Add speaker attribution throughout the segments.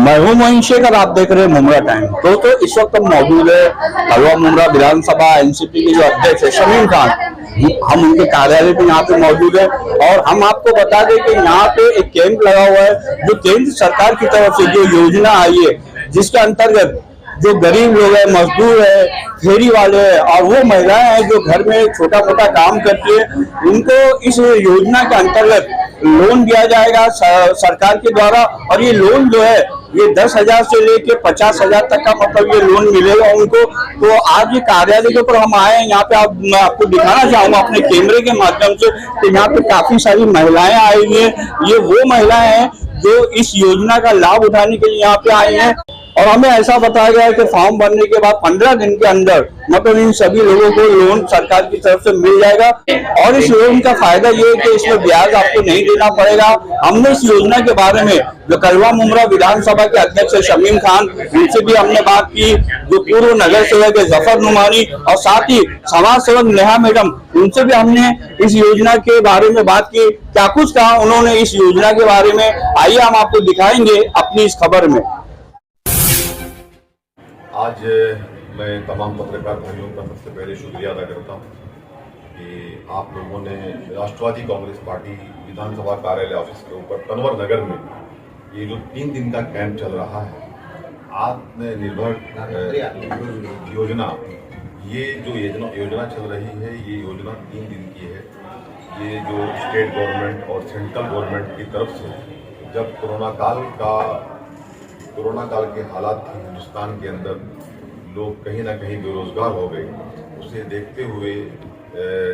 Speaker 1: मैं हूं मोइन शेख और आप देख रहे हैं मुमरा टाइम। दोस्तों इस वक्त हम मौजूद है हलवा मुमरा विधानसभा एनसीपी के जो अध्यक्ष है शमीम खान, हम उनके कार्यालय पे यहाँ पे मौजूद है और हम आपको बता दें कि यहाँ पे एक कैंप लगा हुआ है जो केंद्र सरकार की तरफ से जो योजना आई है, जिसके अंतर्गत जो गरीब लोग हैं, मजदूर है, फेरी वाले हैं और वो महिलाएं हैं जो घर में छोटा मोटा काम करती है, उनको इस योजना के अंतर्गत लोन दिया जाएगा सरकार के द्वारा। और ये लोन जो है ये 10,000 से लेके 50,000 तक का मतलब ये लोन मिलेगा उनको। तो आज ये कार्यालय के ऊपर हम आए हैं, यहाँ पे मैं आपको दिखाना चाहूंगा अपने कैमरे के माध्यम से कि यहाँ पे काफी सारी महिलाएं आई हुई हैं। ये वो महिलाएं हैं जो इस योजना का लाभ उठाने के लिए यहाँ पे आई हैं और हमें ऐसा बताया गया है कि फॉर्म भरने के बाद 15 दिन के अंदर मतलब इन सभी लोगों को लोन सरकार की तरफ से मिल जाएगा। और इस लोन का फायदा ये है कि इसमें ब्याज आपको नहीं देना पड़ेगा। हमने इस योजना के बारे में जो हलवा मुमरा विधानसभा के अध्यक्ष शमीम खान, उनसे भी हमने बात की, जो पूर्व नगर सेवक है जफर नुमानी और साथ ही समाज सेवक नेहा मैडम, उनसे भी हमने इस योजना के बारे में बात की। क्या कुछ कहा उन्होंने इस योजना के बारे में, आइए हम आपको दिखाएंगे अपनी इस खबर में।
Speaker 2: आज मैं तमाम पत्रकार भाइयों का सबसे पहले शुक्रिया अदा करता हूँ कि आप लोगों ने राष्ट्रवादी कांग्रेस पार्टी विधानसभा कार्यालय ऑफिस के ऊपर तनवर नगर में ये जो 3 दिन का कैंप चल रहा है आत्मनिर्भर योजना, ये जो योजना चल रही है, ये योजना 3 दिन की है। ये जो स्टेट गवर्नमेंट और सेंट्रल गवर्नमेंट की तरफ से जब कोरोना काल के हालात थे हिंदुस्तान के अंदर, लोग कहीं ना कहीं बेरोजगार हो गए, उसे देखते हुए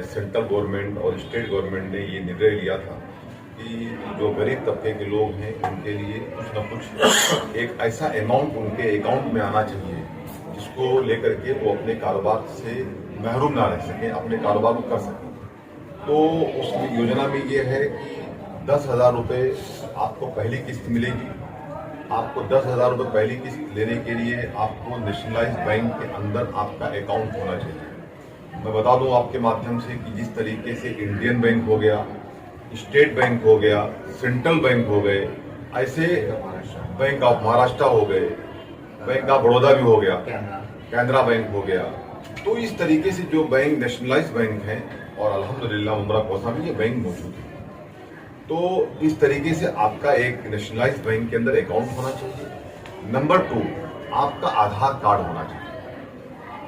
Speaker 2: सेंट्रल गवर्नमेंट और स्टेट गवर्नमेंट ने ये निर्णय लिया था कि जो गरीब तबके के लोग हैं उनके लिए कुछ न कुछ एक ऐसा अमाउंट उनके अकाउंट में आना चाहिए जिसको लेकर के वो अपने कारोबार से महरूम ना रह सकें, अपने कारोबार को कर सकें। तो उस योजना में ये है कि 10,000 रुपये आपको पहली किस्त मिलेगी। आपको 10,000 रुपये पहली किस्त लेने के लिए आपको नेशनलाइज्ड बैंक के अंदर आपका अकाउंट होना चाहिए। मैं बता दूं आपके माध्यम से कि जिस तरीके से इंडियन बैंक हो गया, स्टेट बैंक हो गया, सेंट्रल बैंक हो गए, ऐसे बैंक ऑफ महाराष्ट्र हो गए, बैंक ऑफ बड़ौदा भी हो गया, कैनरा बैंक हो गया, तो इस तरीके से जो बैंक नेशनलाइज्ड बैंक हैं और अल्हम्दुलिल्लाह मुमरा कोसा में ये बैंक मौजूद है। तो इस तरीके से आपका एक नेशनलाइज्ड बैंक के अंदर अकाउंट होना चाहिए। नंबर 2, आपका आधार कार्ड होना चाहिए।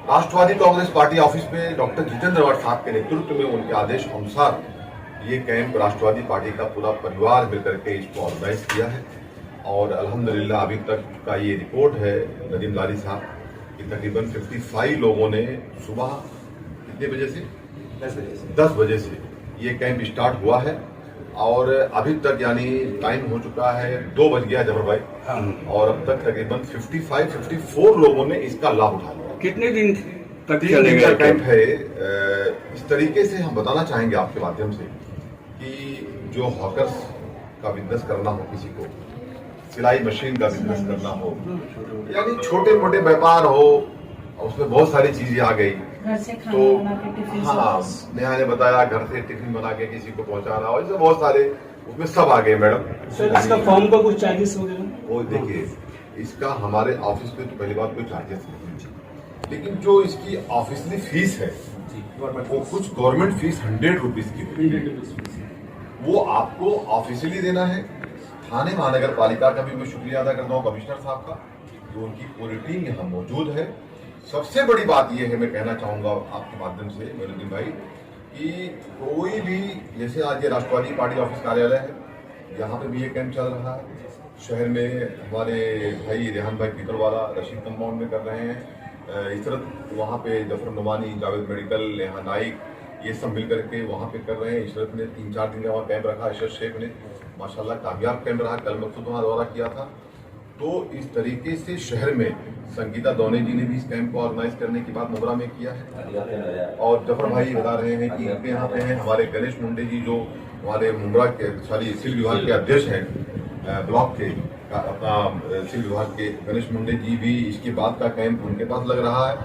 Speaker 2: राष्ट्रवादी कांग्रेस पार्टी ऑफिस में डॉक्टर जितेंद्र अवार्ड साहब के नेतृत्व में उनके आदेश अनुसार ये कैंप राष्ट्रवादी पार्टी का पूरा परिवार मिलकर के इसको ऑर्गेनाइज किया है और अल्हम्दुलिल्लाह अभी तक का ये रिपोर्ट है नदीम लारी साहब कि तकरीबन 55 लोगों ने सुबह कितने बजे से 10 बजे से ये कैंप स्टार्ट हुआ है और अभी तक यानी टाइम हो चुका है 2 बज गया जफर भाई, और अब तक तकरीबन 54 लोगों ने इसका लाभ उठा लिया।
Speaker 1: कितने दिन तक
Speaker 2: 3 दिन का कैंप है। इस तरीके से हम बताना चाहेंगे आपके माध्यम से कि जो हॉकर्स का बिजनेस करना हो, किसी को सिलाई मशीन का बिजनेस करना हो, यानी छोटे मोटे व्यापार हो, उसमें बहुत सारी चीजें आ गई। तो हाँ, नेहा ने बताया घर से टिफिन बना के किसी को पहुंचाना हो, ऐसे बहुत सारे उसमें सब आ गए। मैडम
Speaker 1: सर इसका फॉर्म का कुछ चार्जेस वगैरह?
Speaker 2: वो देखिए, इसका हमारे ऑफिस में तो पहली बात कोई चार्जेस नहीं, लेकिन जो इसकी ऑफिशियली फीस है वो कुछ गवर्नमेंट फीस 100 रुपीज की है, वो आपको ऑफिशियली देना है। थाने महानगर पालिका का भी मैं शुक्रिया अदा करता हूँ कमिश्नर साहब का, जो उनकी पूरी टीम यहाँ मौजूद है। सबसे बड़ी बात यह है, मैं कहना चाहूंगा आपके माध्यम से मेनुद्दीन भाई, कि कोई भी, जैसे आज ये राष्ट्रवादी पार्टी ऑफिस कार्यालय है, यहाँ पे भी ये कैंप चल रहा है। शहर में हमारे भाई रेहान भाई पीतलवाला रशीद कंपाउंड में कर रहे हैं, इशरत वहाँ पे जफर नुमानी, जावेद मेडिकल, नेहा नाइक, ये सब मिल करके वहाँ पे कर रहे हैं। इशरत ने 3-4 दिन का वहाँ कैंप रखा, इशरत शेख ने माशाल्लाह कामयाब कैंप रहा, कल मकसूद वहाँ दौरा किया था। तो इस तरीके से शहर में संगीता दौने जी ने भी इस कैंप को ऑर्गेनाइज करने की बात मुमरा में किया है। और जफर भाई बता रहे हैं कि इनके यहाँ पे हैं हमारे गणेश मुंडे जी, जो हमारे मुमरा के सिविल विभाग के अध्यक्ष हैं, ब्लॉक के अपना सिविल विभाग के गणेश मुंडे जी भी इसके बाद का कैंप उनके पास लग रहा है।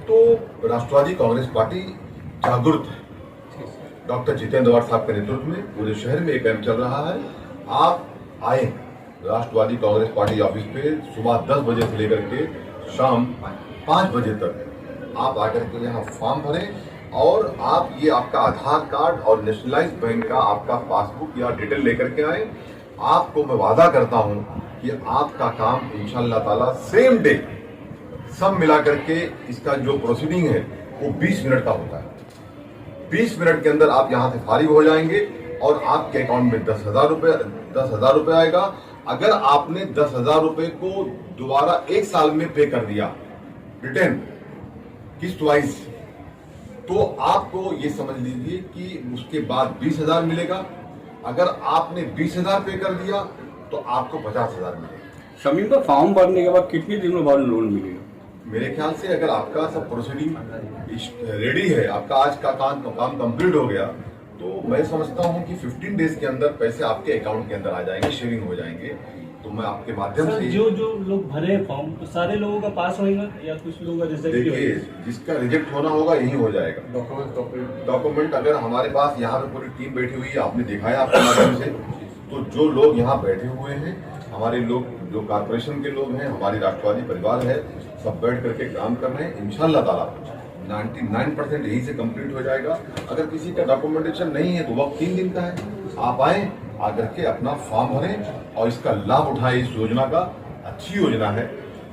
Speaker 2: तो राष्ट्रवादी कांग्रेस पार्टी जागरूक है। डॉक्टर जितेंद्र अवार्ड साहब के नेतृत्व में पूरे शहर में एक कैंप चल रहा है। आप आए, राष्ट्रवादी कांग्रेस पार्टी ऑफिस पे सुबह 10 बजे से लेकर के शाम 5 बजे तक आप आकर के यहाँ फॉर्म भरें और आप ये आपका आधार कार्ड और नेशनलाइज बैंक का आपका पासबुक या डिटेल लेकर के आए। आपको मैं वादा करता हूँ कि आपका काम इंशाअल्लाह ताला सेम डे सब मिला करके इसका जो प्रोसीडिंग है वो 20 मिनट का होता है। 20 मिनट के अंदर आप यहाँ से फारिग हो जाएंगे और आपके अकाउंट में 10,000 रुपए आएगा। अगर आपने 10,000 रुपए को दोबारा 1 साल में पे कर दिया रिटर्न किस्त वाइज, तो आपको ये समझ लीजिए कि उसके बाद 20,000 मिलेगा। अगर आपने 20,000 पे कर दिया तो आपको 50,000 मिलेगा।
Speaker 1: शमीम का फॉर्म भरने के बाद कितने दिनों बाद लोन मिलेगा?
Speaker 2: मेरे ख्याल से अगर आपका सब प्रोसीडिंग रेडी है, आपका आज का काम कंप्लीट हो गया, तो मैं समझता हूं कि 15 डेज के अंदर पैसे आपके अकाउंट के अंदर आ जाएंगे, शेयरिंग हो जाएंगे। तो मैं आपके माध्यम से
Speaker 3: जो लोग भरे फॉर्म तो सारे लोगों का पास होगा या कुछ लोगों का रिजेक्ट
Speaker 2: देखिए, जिसका रिजेक्ट होना होगा यही हो जाएगा। डॉक्यूमेंट अगर हमारे पास यहाँ पे पूरी टीम बैठी हुई है, आपने देखा है आपके माध्यम से, तो जो लोग यहाँ बैठे हुए हैं, हमारे लोग जो कारपोरेशन के लोग हैं, हमारी राष्ट्रवादी परिवार है, सब बैठ करके काम कर रहे हैं। इंशाल्लाह ताला 99% यही से कंप्लीट हो जाएगा। अगर किसी का डॉक्यूमेंटेशन नहीं है तो वक्त 3 दिन का है। आप आए, आकर के अपना फॉर्म भरें और इसका लाभ उठाएं। इस योजना का अच्छी योजना है।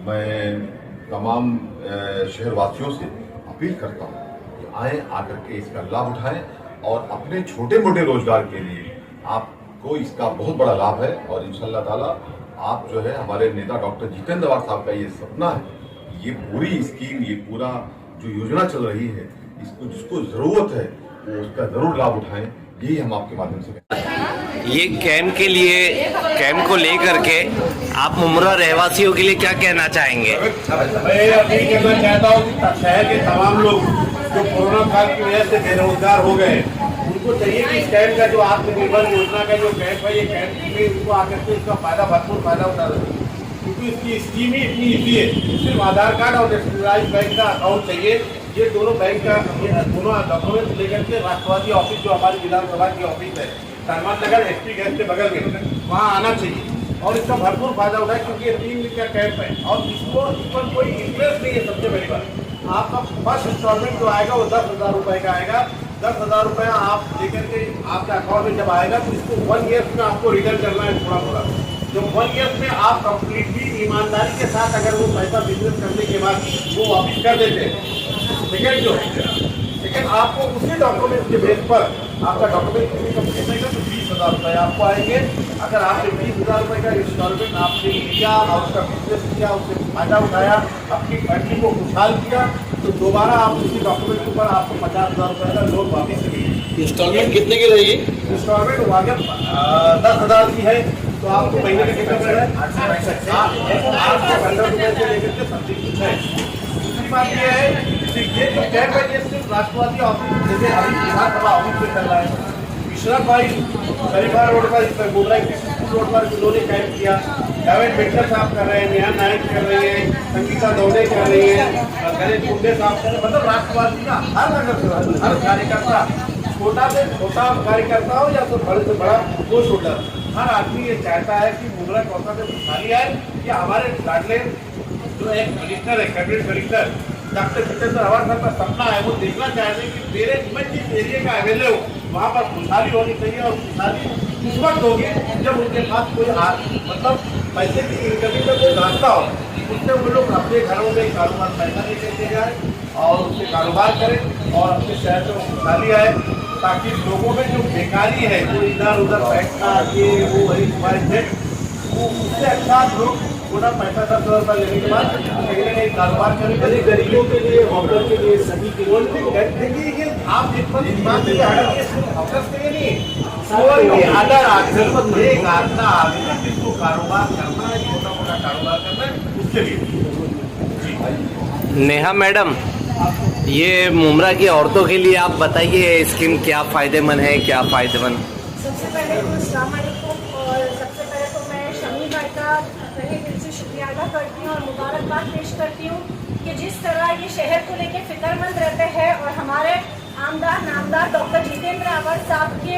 Speaker 2: मैं तमाम शहरवासियों से अपील करता हूँ कि आए, आकर के इसका लाभ उठाएं और अपने छोटे मोटे रोजगार के लिए आपको इसका बहुत बड़ा लाभ है। और इंशाल्लाह ताला आप जो है, हमारे नेता डॉक्टर जितेंद्र अवाड साहब का ये सपना है, ये पूरी स्कीम, ये पूरा जो योजना चल रही है, इसको जिसको जरूरत है वो उसका जरूर लाभ उठाएं। यही हम आपके माध्यम से
Speaker 4: ये कैंप को लेकर के आप मुमरा रहवासियों के लिए क्या कहना चाहेंगे?
Speaker 5: मैं अपील करना चाहता हूँ कि शहर के तमाम लोग जो कोरोना काल की वजह से बेरोजगार हो गए, उनको चाहिए कि इस कैंप का जो आत्मनिर्भर योजना का जो कैंप है, ये कैंप में उनको आकर के इसका भरपूर फायदा उठा सकें, क्योंकि इसकी स्कीम ही इतनी ईजी है। सिर्फ आधार कार्ड और नेशनलाइज बैंक का अकाउंट चाहिए। ये दोनों बैंक का दोनों डॉक्यूमेंट लेकर के राष्ट्रवादी ऑफिस, जो हमारी विधानसभा की ऑफिस है, सलमान नगर एसपी गैस के बगल में, वहाँ आना चाहिए और इसका भरपूर फायदा उठाए, क्योंकि ये 3 दिन का कैंप है और इस पर कोई इंटरेस्ट नहीं है। सबसे बड़ी बात, आपका फर्स्ट इंस्टॉलमेंट जो आएगा वो 10,000 रुपये का आएगा। 10,000 रुपये आप लेकर के आपके अकाउंट में जब आएगा तो इसको 1 ईयर में आपको रिटर्न करना है थोड़ा। जो 1 ईयर में आप कंप्लीटली ईमानदारी के साथ अगर वो पैसा बिजनेस करने के बाद वो वापिस कर देते हैं, लेकिन आपको उसी डॉक्यूमेंट के बेस पर आपका डॉक्यूमेंट कंप्लीट नहीं तो 20,000 रुपये आपको आएंगे। अगर आपने 20,000 रुपये का इंस्टॉलमेंट आपने लिया और उसका बिजनेस किया, उससे फायदा उठाया, अपनी फैमिली को खुशहाल किया, तो दोबारा आप उसी डॉक्यूमेंट के ऊपर आपको 50,000 रुपये का लोन वापिस मिलेगी।
Speaker 3: इंस्टॉलमेंट कितने की रहेगी?
Speaker 5: इंस्टॉलमेंट अगर 10,000 की है तो आपको महीने में कितना पड़ेगा? 815 रुपये से लेकर के समथिंग कुछ है। दूसरी बात यह है कि ये जो कैंप है ये सिर्फ राष्ट्रवादी ऑफिस, जैसे अभी विधानसभा ऑफिस में चल रहा है, विश्राम भाई शरीफा रोड पर, इस पर गोबरा स्कूल रोड पर उन्होंने कैंप किया, जावेद मिट्टर साहब कर रहे हैं, नेहा नायक कर रही है, संगीता दौड़े कर रही है, गणेश कुंडे साहब कर रहे हैं। मतलब राष्ट्रवादी का हर कार्यकर्ता, छोटा से छोटा कार्यकर्ता हो या तो बड़े से बड़ा पोस्ट होल्डर, हर आदमी ये चाहता है कि मुमरा कौसा से खुशहाली आए। कि हमारे लाडले जो एक कलेक्टर है, cabinet collector doctor Jitendra Awhad साहब का सपना है, वो देखना चाहते हैं कि मेरे मैं जिस एरिया का एमएलए हो वहाँ पर खुशहाली होनी चाहिए। और खुशहाली उस वक्त होगी जब उनके पास कोई मतलब पैसे की इनकमिंग का कोई रास्ता हो, उससे वो लोग अपने घरों में कारोबार पैसा लेकर के जाए और उससे कारोबार करें और अपने शहर में खुशहाली आए, ताकि लोगों में जो बेकारी है, जो इधर उधर बैठना, ये वो वही हमारे वो उससे अच्छा लोग पूरा पैसा 10,000 रुपये लेने के बाद कहीं ना कहीं कारोबार करें। गरीबों के लिए, हॉकर के लिए, सभी के लिए। देखिए ये आप इस पर बात सिर्फ हॉकर्स के लिए नहीं, कोई अदर आदमी, एक आदमी जिसको कारोबार करना है, छोटा मोटा कारोबार करना है, उसके लिए।
Speaker 4: नेहा मैडम, ये मुमरा की औरतों के लिए आप बताइए ये स्कीम क्या फ़ायदेमंद है, क्या फ़ायदेमंद?
Speaker 6: सबसे पहले तो अस्सलाम वालेकुम, और सबसे पहले तो मैं शमी भाई का तहे दिल से शुक्रिया अदा करती हूँ और मुबारकबाद पेश करती हूँ कि जिस तरह ये शहर को लेकर फिक्रमंद रहते हैं और हमारे आमदार नामदार डॉक्टर जितेंद्र अवाड साहब के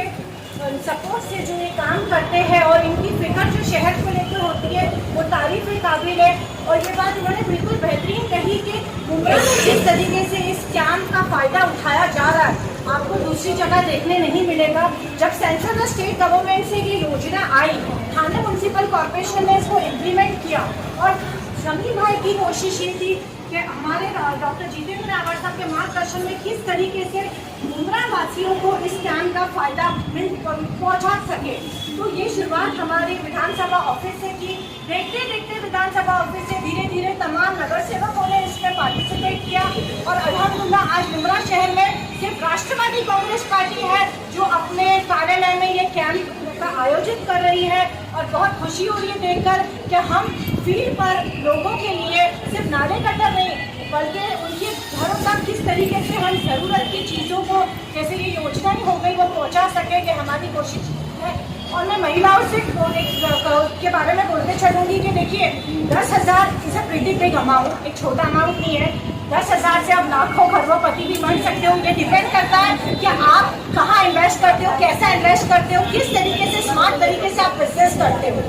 Speaker 6: सपोर्ट से जो ये काम करते हैं और इनकी फिक्र जो शहर को लेकर होती है वो तारीफ काबिल है। और ये बात उन्होंने बिल्कुल बेहतरीन कही कि मुंबई में जिस तरीके से इस कैंप का फायदा उठाया जा रहा है आपको दूसरी जगह देखने नहीं मिलेगा। जब सेंट्रल और स्टेट गवर्नमेंट से ये योजना आई, थाने म्यूनसिपल कॉर्पोरेशन ने इसको इम्प्लीमेंट किया और शमी भाई की कोशिश ये थी कि हमारे डॉक्टर जितेंद्र रावत साहब के मार्गदर्शन में किस तरीके से मुंद्रा वासियों को इस कैंप का फायदा पहुंचा सके। तो ये शुरुआत हमारे विधानसभा ऑफिस से की। देखते देखते विधानसभा ऑफिस से धीरे धीरे तमाम नगर सेवकों ने इसमें पार्टिसिपेट किया और अल्हम्दुलिल्लाह आज मुंद्रा शहर में सिर्फ राष्ट्रवादी कांग्रेस पार्टी है जो अपने कार्यालय में ये कैंप का आयोजित कर रही है। और बहुत खुशी हो रही है देखकर कि हम फील्ड पर लोगों के लिए सिर्फ नारे कटर नहीं बल्कि उनके घरों तक किस तरीके से हम ज़रूरत की चीज़ों को, जैसे ये योजनाएं हो गई, वो पहुंचा सके कि हमारी कोशिश है। और मैं महिलाओं से के बारे में बोलते चलूँगी कि देखिए 10,000 is a pretty big amount, एक छोटा अमाउंट नहीं है। 10,000 से आप लाखों करोड़पति भी बन सकते हो। ये डिपेंड करता है कि आप कहाँ इन्वेस्ट करते हो, कैसा इन्वेस्ट करते हो, किस तरीके से स्मार्ट तरीके से आप बिजनेस करते हो।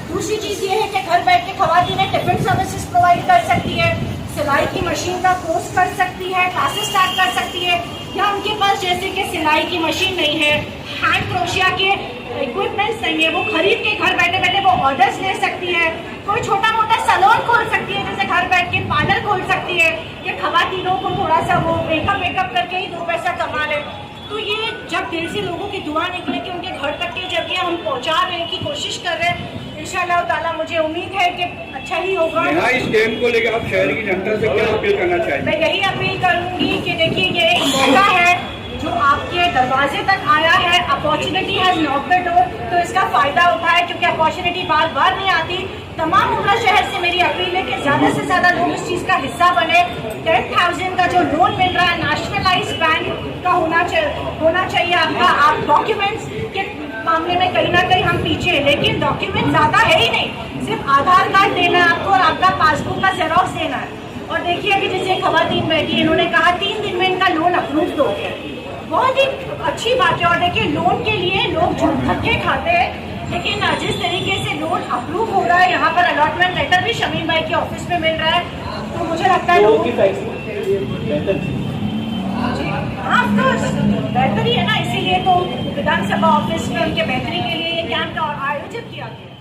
Speaker 6: दूसरी चीज़ ये है कि घर बैठ के खवातीनें टिफिन सर्विसेज प्रोवाइड कर सकती है, सिलाई की मशीन का कोर्स कर सकती है, क्लासेस स्टार्ट कर सकती है, या उनके पास जैसे कि सिलाई की मशीन नहीं है, हैंड क्रोशिया के इक्विपमेंट्स नहीं है, वो खरीद के घर बैठे बैठे वो ऑर्डर्स ले सकती है। कोई छोटा मोटा सैलून खोल सकती है, जैसे घर बैठ के पार्लर खोल सकती है कि खवातीनों को थोड़ा सा वो मेकअप करके ही 2 पैसा कमा ले। तो ये जब दिल से लोगों की दुआ निकले कि उनके घर तक की जगह हम पहुंचा की कोशिश कर रहे हैं, इंशाअल्लाह ताला मुझे उम्मीद है कि अच्छा ही होगा।
Speaker 7: यहाँ इस कैंप को लेकर आप शहर की जनता से क्या अपील करना चाहिए?
Speaker 6: मैं यही अपील करूंगी कि देखिए ये एक मौका है जो आपके दरवाजे तक आया है। Opportunity has knock the door, तो इसका फायदा उठाए क्योंकि अपॉर्चुनिटी बार बार नहीं आती। तमाम मुंद्रा शहर से मेरी अपील है कि ज़्यादा से ज़्यादा लोग इस चीज़ का हिस्सा बने। 10,000 का जो लोन मिल रहा है नेशनलाइज बैंक का होना चाहिए आपका। आप डॉक्यूमेंट्स के मामले में कहीं ना कहीं हम पीछे हैं, लेकिन डॉक्यूमेंट ज़्यादा है ही नहीं, सिर्फ आधार कार्ड देना है आपको और आपका पासबुक का जेरॉक्स देना है। और देखिए अभी जैसे खवातीन बैठी, इन्होंने कहा 3 दिन में इनका लोन अप्रूव हो गया, बहुत ही अच्छी बात है। और देखिए लोन के लिए लोग धक्के खाते हैं, लेकिन जिस तरीके से लोन अप्रूव हो रहा है, यहाँ पर अलॉटमेंट लेटर भी शमीम भाई के ऑफिस में मिल रहा है, तो मुझे लगता है लोगों की हाँ बेहतर ही है ना, इसीलिए तो विधानसभा ऑफिस में उनके बेहतरी के लिए ये कैंप आयोजित किया गया।